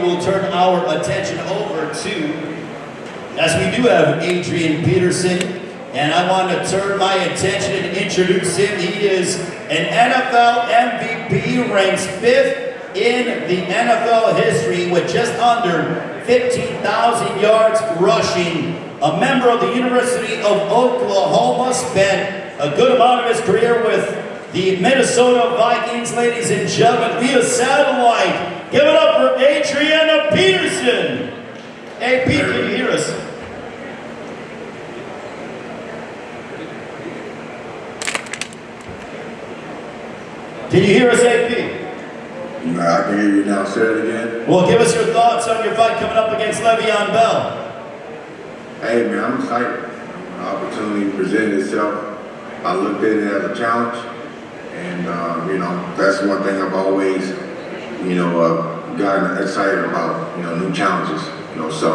will turn our attention over to, as we do have Adrian Peterson, and I want to turn my attention and introduce him. He is an NFL MVP, ranks 5th in the NFL history with just under 15,000 yards rushing. A member of the University of Oklahoma, spent a good amount of his career with the Minnesota Vikings, ladies and gentlemen, via satellite. Give it up for Adrian Peterson. Hey, Pete, can you hear us? Can you hear us, AP? I can hear you now. Say it again. Well, give us your thoughts on your fight coming up against Veon Bell. Hey, man, I'm excited. The opportunity presented itself. I looked at it as a challenge. And, that's one thing I've always, gotten excited about, new challenges. So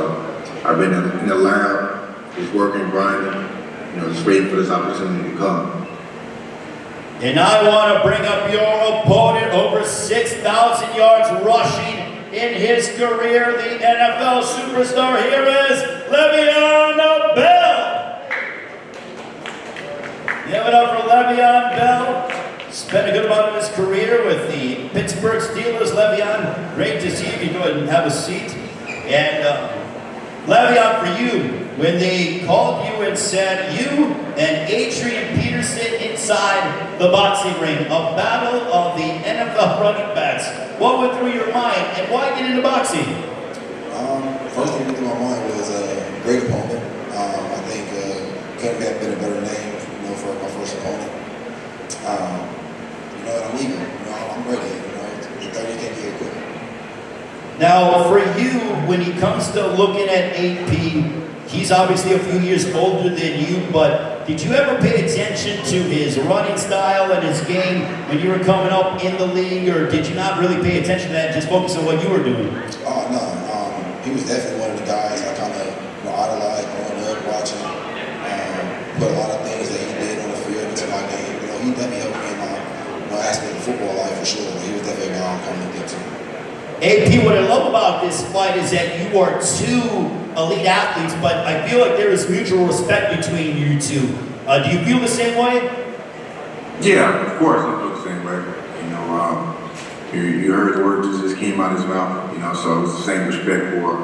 I've been in the lab, just working, grinding, just waiting for this opportunity to come. And I want to bring up your opponent, over 6,000 yards rushing in his career, the NFL superstar. Here is Veon Bell. Give it up for Veon Bell. Spent a good amount of his career with the Pittsburgh Steelers. Veon, great to see you. You can go ahead and have a seat. And Veon, for you, when they called you and said you and Adrian Peterson inside the boxing ring, a battle of the NFL running backs, what went through your mind and why get into boxing? First thing that went through my mind was a great opponent. I think couldn't have been a better name, for my first opponent. I'm eager. I'm ready. The 30 can't be quick. Now, for you, when he comes to looking at AP, he's obviously a few years older than you, but did you ever pay attention to his running style and his game when you were coming up in the league, or did you not really pay attention to that and just focus on what you were doing? Oh, no. He was definitely one of the guys I kind of idolized growing up, watching. Put a lot of things that he did on the field into my game. He definitely helped me in my aspect of football life for sure. He was definitely a guy I'm coming to get to. AP, what I love about this fight is that you are two elite athletes, but I feel like there is mutual respect between you two. Do you feel the same way? Yeah, of course I feel the same way. You heard the words that just came out of his mouth, so it's the same respect for,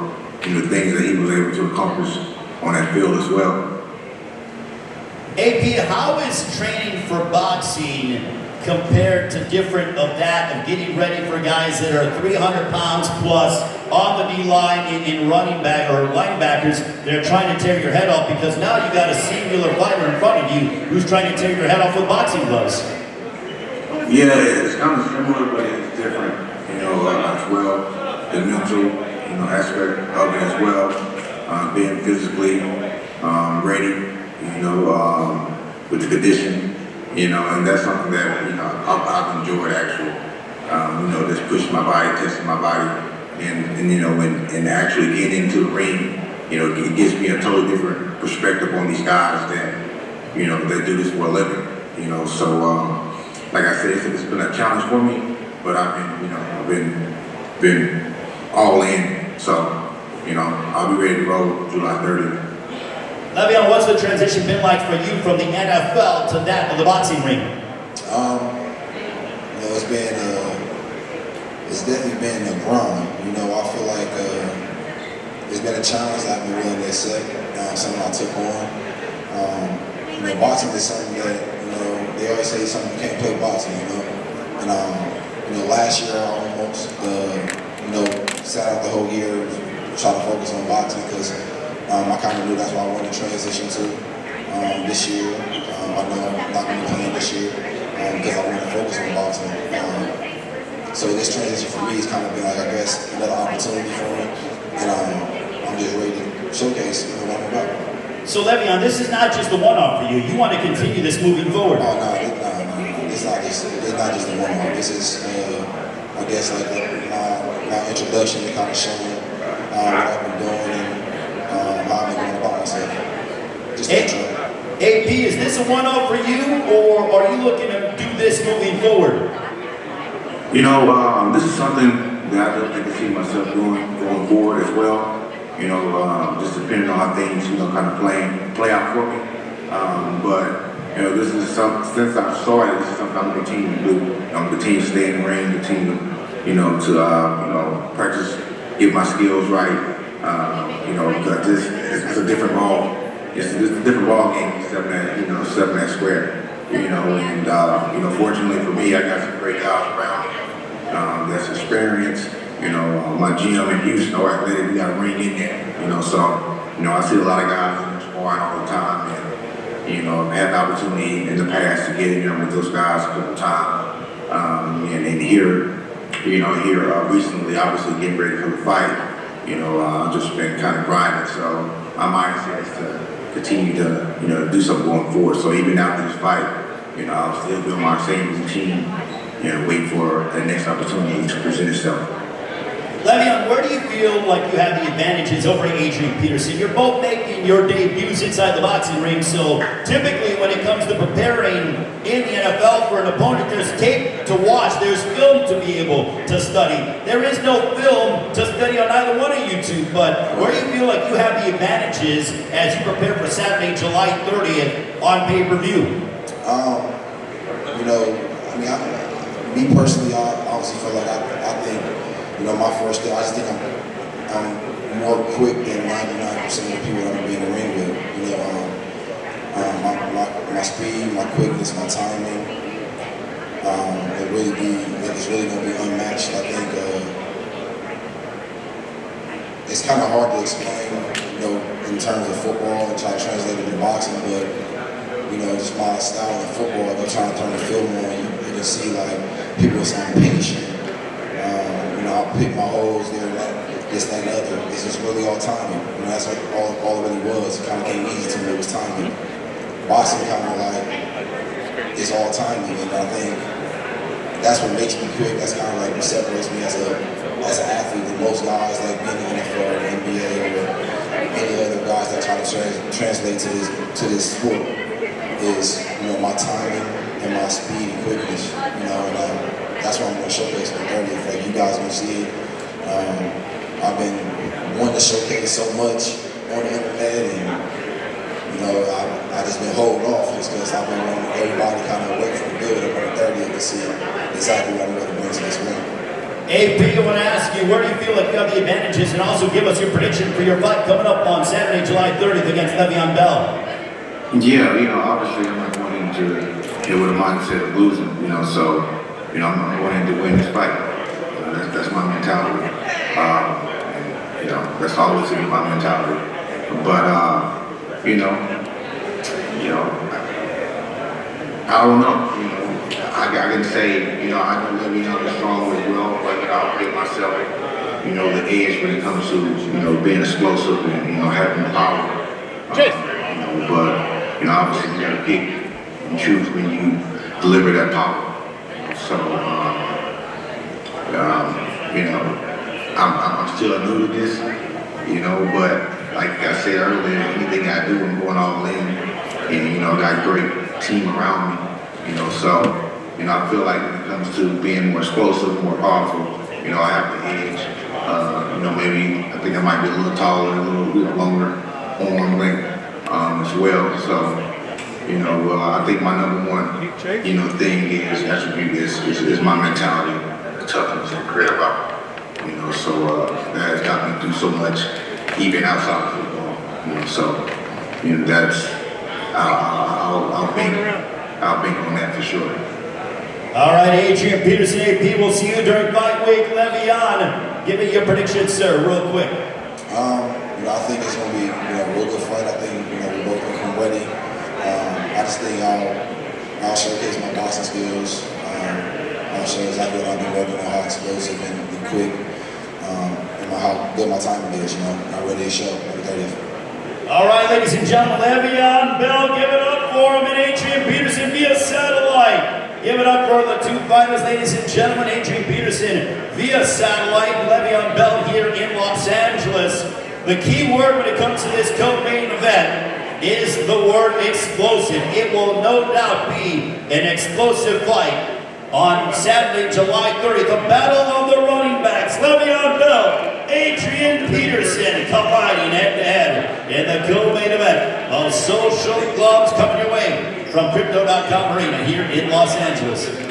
the things that he was able to accomplish on that field as well. AP, how is training for boxing compared to different of that, of getting ready for guys that are 300 pounds plus on the D-line in running back or linebackers that are trying to tear your head off, because now you got a singular fighter in front of you who's trying to tear your head off with boxing gloves? Yeah, it's kind of similar, but it's different, as well. The mental, aspect of it as well. Being physically ready, with the condition, and that's something that, I've enjoyed actually. Just pushing my body, testing my body, and actually getting into the ring, it gives me a totally different perspective on these guys that, that do this for a living, so, like I said, it's been a challenge for me, but I've been all in, so, I'll be ready to roll July 30th. Veon, what's the transition been like for you from the NFL to that of the boxing ring? It's definitely been a grind. I feel like it's been a challenge I've been willing to accept, something I took on. Boxing is something that, they always say something you can't play boxing, And, last year I almost, sat out the whole year trying to focus on boxing because I kind of knew that's what I wanted to transition to this year. I know I'm not going to be playing this year because I want to focus on boxing. So this transition for me has kind of been like, I guess, another opportunity for me. And I'm just ready to showcase what I'm about. So Veon, this is not just a one-off for you. You want to continue this moving forward. Oh, no. It's not just a one-off. This is, I guess, like my introduction to kind of showing what I've been doing and how I've been going about myself. Just AP, is this a one-off for you, or are you looking to do this moving forward? This is something that I can see myself going forward as well. You know, just depending on how things, you know, kind of play out for me. But you know, this is something, since I've started, this is something I'm going to continue to do. I'm going to continue to stay in the ring, continue, you know, to, you know, practice, get my skills right. You know, because it's a different ball. It's a different ball game, stepping that square. You know, and, you know, fortunately for me, I got some great guys around me. That's experience. You know, my gym in Houston, or Athletic, we got a ring in there. You know, so, you know, I see a lot of guys in there sparring all the time. And, you know, I've had the opportunity in the past to get in there with those guys a couple times. And here, you know, recently, obviously getting ready for the fight, you know, I've just been kind of grinding. So my mindset is to continue to, you know, do something going forward. So even after this fight, you know, I'll still build my same routine, you know, wait for the next opportunity to present itself. Veon, where do you feel like you have the advantages over Adrian Peterson? You're both making your debuts inside the boxing ring, so typically when it comes to preparing in the NFL for an opponent, there's tape to watch, there's film to be able to study. There is no film to study on either one of you two, but where do you feel like you have the advantages as you prepare for Saturday, July 30th on pay-per-view? You know, I mean, me personally, I obviously feel like I think, you know, my first day, I just think I'm more quick than 99% of the people I'm gonna be in the ring with. You know, my speed, my quickness, my timing, it's really gonna be unmatched. I think it's kind of hard to explain, you know, in terms of football and try to translate it to boxing, but you know, just my style in football, they're trying to turn the film on. You can see like people are impatient. You know, I'll pick my holes there and that, this, that, and other. It's just really all timing. You know, that's what all it really was. It kind of came easy to me, it was timing. Boxing kind of like, it's all timing, and I think that's what makes me quick. That's kind of like what separates me as an athlete than most guys like being in the NFL or the NBA or any other guys that try to translate to this sport is, you know, my timing and my speed and quickness, you know, and that's what I'm going to showcase on the 30th. Like, you guys going to see it. I've been wanting to showcase so much on the internet, and, you know, I just been holding off just because I've been wanting everybody kind of wait for the build up on the 30th to see exactly what I'm going to bring to this ring. AP, I want to ask you, where do you feel like you have the advantages, and also give us your prediction for your fight coming up on Saturday, July 30th against Veon Bell. Yeah, you know, obviously I'm not going into it with a mindset of losing, you know, so, you know, I'm going in to win this fight. That's my mentality. And, you know, that's always been my mentality. But, you know, I don't know. You know, I can say, you know, I know Veon is strong as well, but, you know, I'll give myself, you know, the edge when it comes to, you know, being explosive and, you know, having the power. You know, but, you know, obviously you got to pick and choose when you deliver that power. So, you know, I'm still new to this, you know, but like I said earlier, anything I do, I'm going all in, and, you know, got a great team around me, you know, so, you know, I feel like when it comes to being more explosive, more powerful, you know, I have the edge. You know, maybe I think I might be a little taller, a little longer arm length as well, so, you know, I think my number one, you know, thing is attribute is my mentality, toughness, and grit about it. You know, so that has got me through so much, even outside of football. You know, so you know that's I'll bank on that for sure. All right, Adrian Peterson, AP, we'll see you during fight week. Veon, give me your predictions, sir, real quick. You know, I think it's going to be, you know, a real good fight. I think, you know, we're both going to come ready. I just think I'll showcase my boxing skills. I'll show exactly what I've been working on, how explosive and quick, and how good my timing is, you know. I'm ready to show every 30th. All right, ladies and gentlemen, Veon Bell, give it up for him, and Adrian Peterson via satellite. Give it up for the two finalists, ladies and gentlemen. Adrian Peterson via satellite, Veon Bell here in Los Angeles. The key word when it comes to this co-main event is the word explosive. It will no doubt be an explosive fight. On Saturday, July 30th, the battle of the running backs. Veon Bell, Adrian Peterson combining head-to-head in the co-main event of Social Gloves coming your way from Crypto.com Arena here in Los Angeles.